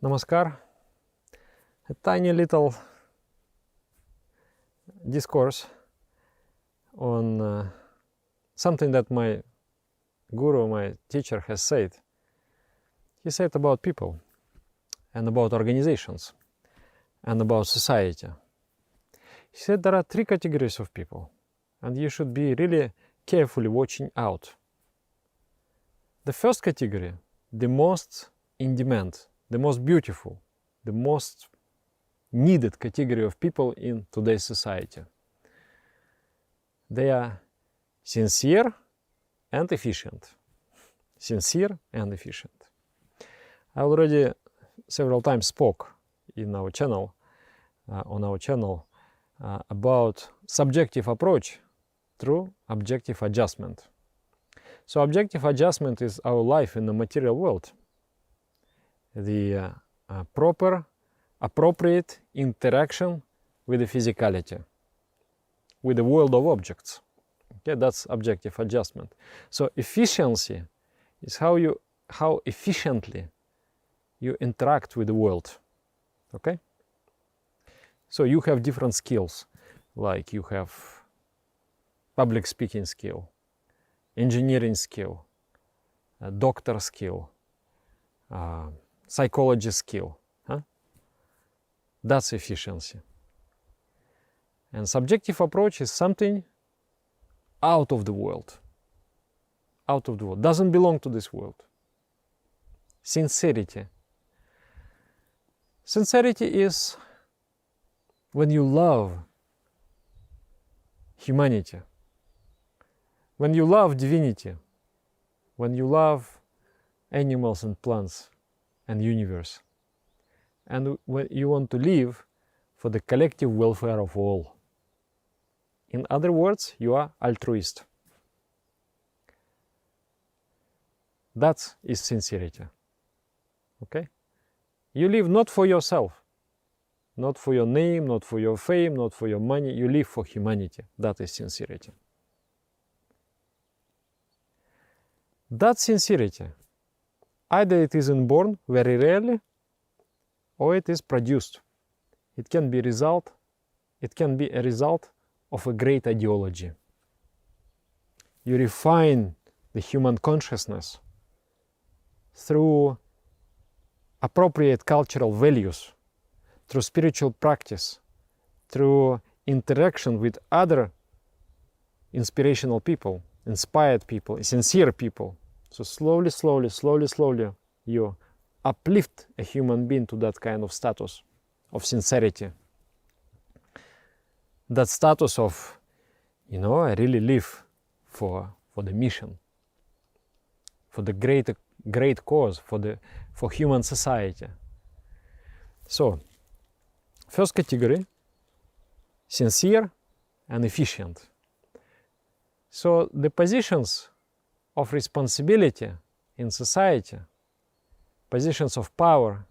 Namaskar. A tiny little discourse on something that my guru, my teacher, has said. He said about people and about organizations and about society. He said there are three categories of people and you should be really carefully watching out. The first category, the most in demand, the most beautiful, the most needed category of people in today's society. They are sincere and efficient. Sincere and efficient. I already several times spoke in our channel, about subjective approach through objective adjustment. So objective adjustment is our life in the material world. The appropriate interaction with the physicality, with the world of objects. Okay, that's objective adjustment. So efficiency is how efficiently you interact with the world. Okay? So you have different skills, like you have public speaking skill, engineering skill, doctor skill, psychology skill. That's efficiency. And subjective approach is something out of the world. Out of the world. Doesn't belong to this world. Sincerity. Sincerity is when you love humanity, when you love divinity, when you love animals and plants and universe, and when you want to live for the collective welfare of all. In other words, you are altruist. That is sincerity. Okay? You live not for yourself, not for your name, not for your fame, not for your money. You live for humanity. That is sincerity. That sincerity, either it is inborn very rarely, or it is produced. It can be a result of a great ideology. You refine the human consciousness through appropriate cultural values, through spiritual practice, through interaction with other inspirational people, inspired people, sincere people. So slowly, you uplift a human being to that kind of status of sincerity. That status of, I really live for the mission, for the great cause, for human society. So, first category, sincere and efficient. So the positions of responsibility in society, positions of power,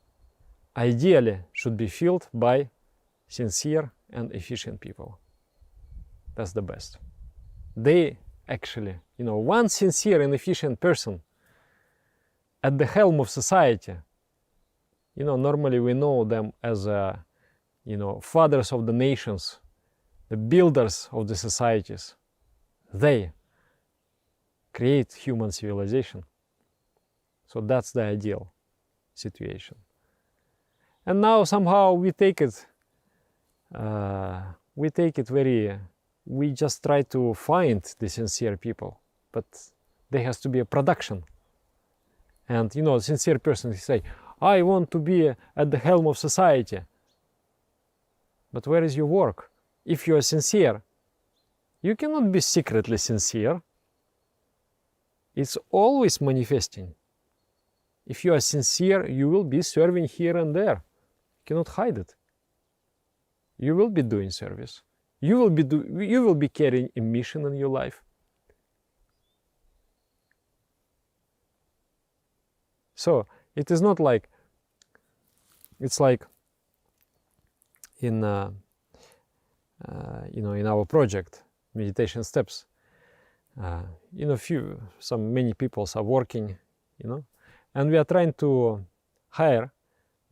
ideally should be filled by sincere and efficient people. That's the best. They actually, one sincere and efficient person at the helm of society, normally we know them as, fathers of the nations, the builders of the societies. They create human civilization. So that's the ideal situation. And now somehow we just try to find the sincere people, but there has to be a production. And a sincere person say, I want to be at the helm of society. But where is your work? If you are sincere, you cannot be secretly sincere. It's always manifesting. If you are sincere, you will be serving here and there. You cannot hide it. You will be doing service. You will be carrying a mission in your life. So it is not like, it's like in in our project, Meditation Steps, many people are working, and we are trying to hire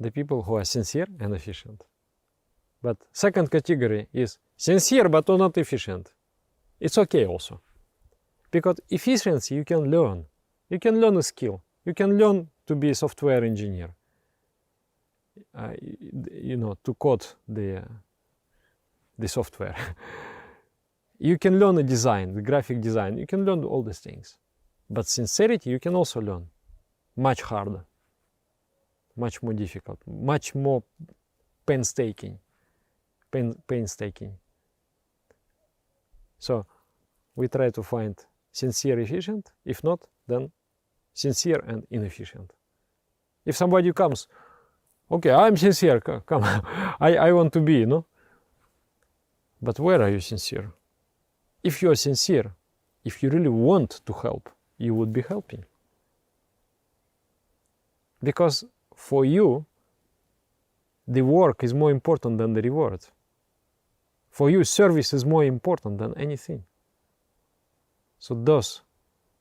the people who are sincere and efficient. But second category is sincere but not efficient. It's okay also. Because efficiency you can learn. You can learn a skill. You can learn to be a software engineer. To code the software. You can learn a design, the graphic design. You can learn all these things. But sincerity you can also learn. Much harder. Much more difficult. Much more painstaking. So we try to find sincere, efficient. If not, then sincere and inefficient. If somebody comes, okay, I'm sincere, come, I want to be, no? But where are you sincere? If you are sincere, if you really want to help, you would be helping. Because for you, the work is more important than the reward. For you, service is more important than anything. So those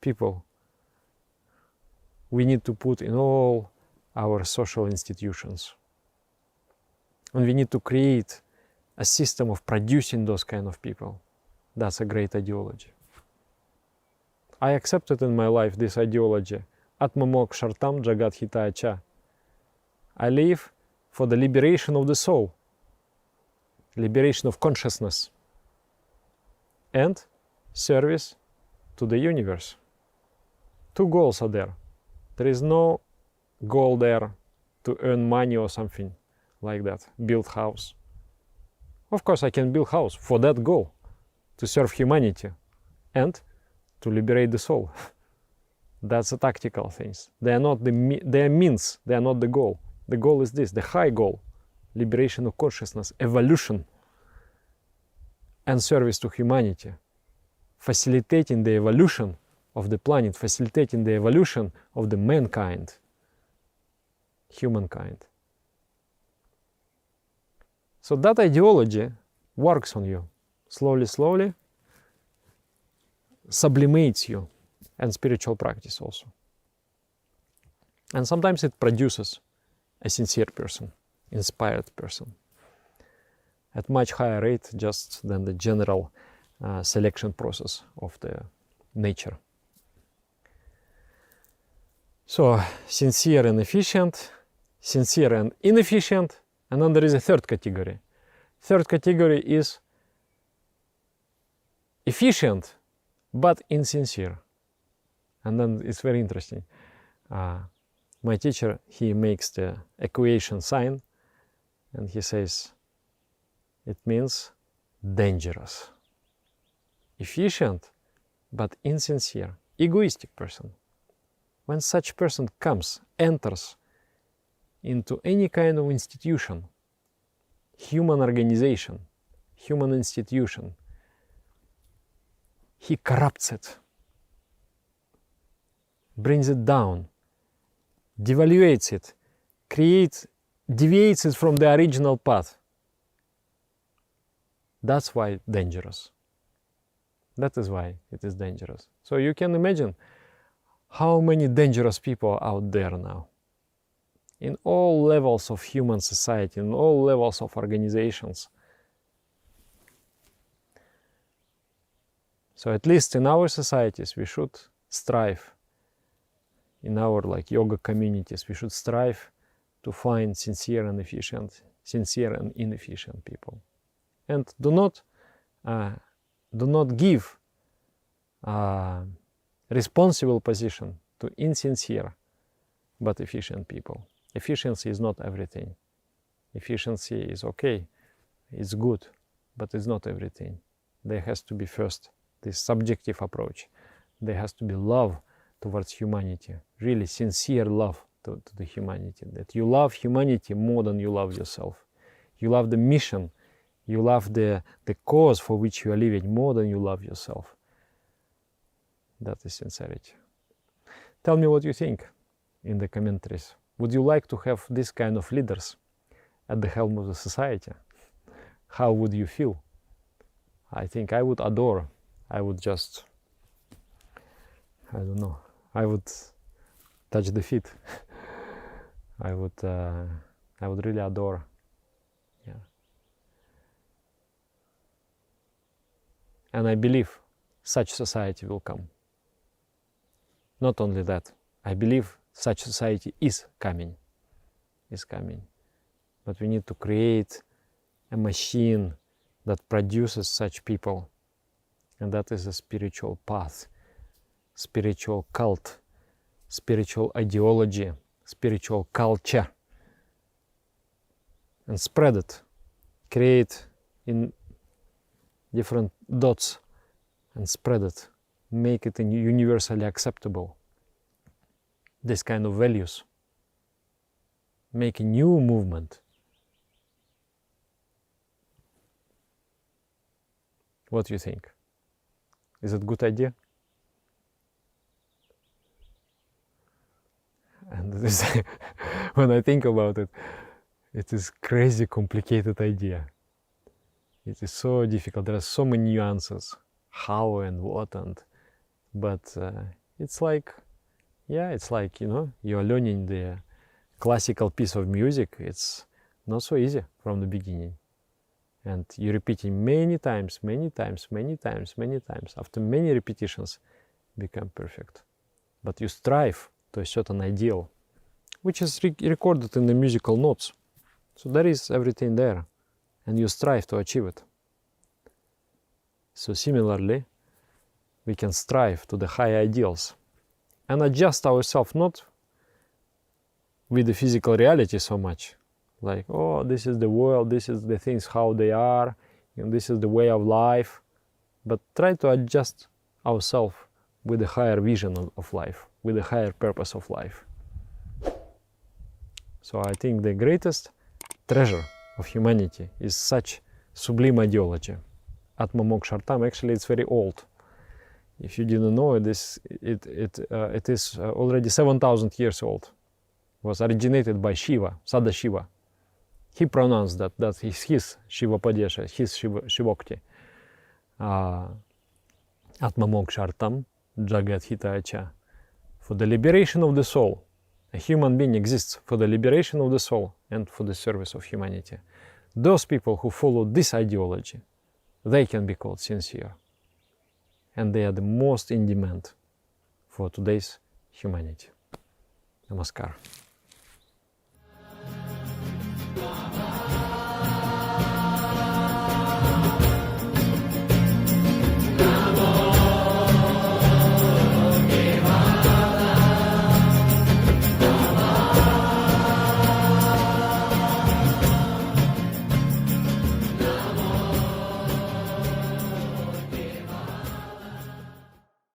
people we need to put in all our social institutions. And we need to create a system of producing those kind of people. That's a great ideology. I accepted in my life this ideology. Atmamok Shartam Jagat Hitaya Cha. I live for the liberation of the soul, liberation of consciousness, and service to the universe. Two goals are there. There is no goal there to earn money or something like that, build house. Of course, I can build house for that goal, to serve humanity and to liberate the soul. That's the tactical things. They are not they are means, they are not the goal. The goal is this, the high goal, liberation of consciousness, evolution, and service to humanity, facilitating the evolution of the planet, facilitating the evolution of the mankind, humankind. So that ideology works on you, slowly, slowly, sublimates you, and spiritual practice also. And sometimes it produces a sincere person, inspired person, at much higher rate just than the general selection process of the nature. So, sincere and efficient, sincere and inefficient, and then there is a third category. Third category is efficient but insincere. And then it's very interesting. My teacher, he makes the equation sign and he says, it means dangerous. Efficient but insincere, egoistic person. When such person comes, enters into any kind of institution, human organization, human institution, he corrupts it, brings it down, devaluates it, deviates it from the original path. That's why it's dangerous. That is why it is dangerous. So you can imagine how many dangerous people are out there now. In all levels of human society, in all levels of organizations. So at least in our societies, we should strive, in our yoga communities, we should strive to find sincere and inefficient people. And do not give responsible position to insincere but efficient people. Efficiency is not everything. Efficiency is okay, it's good, but it's not everything. There has to be first this subjective approach. There has to be love towards humanity, really sincere love to the humanity, that you love humanity more than you love yourself. You love the mission, you love the cause for which you are living more than you love yourself. That is sincerity. Tell me what you think in the commentaries. Would you like to have this kind of leaders at the helm of the society? How would you feel? I think I would adore. I would just, I don't know, I would touch the feet. I would I would really adore. Yeah. And I believe such society will come. Not only that, I believe such society is coming. But we need to create a machine that produces such people. And that is a spiritual path, spiritual cult, spiritual ideology, spiritual culture. And spread it, create in different dots and spread it, make it universally acceptable. This kind of values. Make a new movement. What do you think? Is it a good idea? And this, when I think about it, it is crazy complicated idea. It is so difficult. There are so many nuances, how and what, but it's like, yeah, it's like, you know, you're learning the classical piece of music. It's not so easy from the beginning, and you repeating many times. After many repetitions, become perfect. But you strive to a certain ideal, which is recorded in the musical notes. So there is everything there, and you strive to achieve it. So similarly, we can strive to the high ideals and adjust ourselves not with the physical reality so much, like, oh, this is the world, this is the things how they are, and this is the way of life, but try to adjust ourselves with the higher vision of life, with the higher purpose of life. So I think the greatest treasure of humanity is such sublime ideology. Atma Moksha Artam, actually it's very old. If you didn't know this, it is already 7,000 years old. It was originated by Shiva, Sadashiva. He pronounced that is his Shiva Padesha, his Shivokti. Atma Moksha Artam, Jagat Hita Acha. For the liberation of the soul. A human being exists for the liberation of the soul and for the service of humanity. Those people who follow this ideology, they can be called sincere. And they are the most in demand for today's humanity. Namaskar.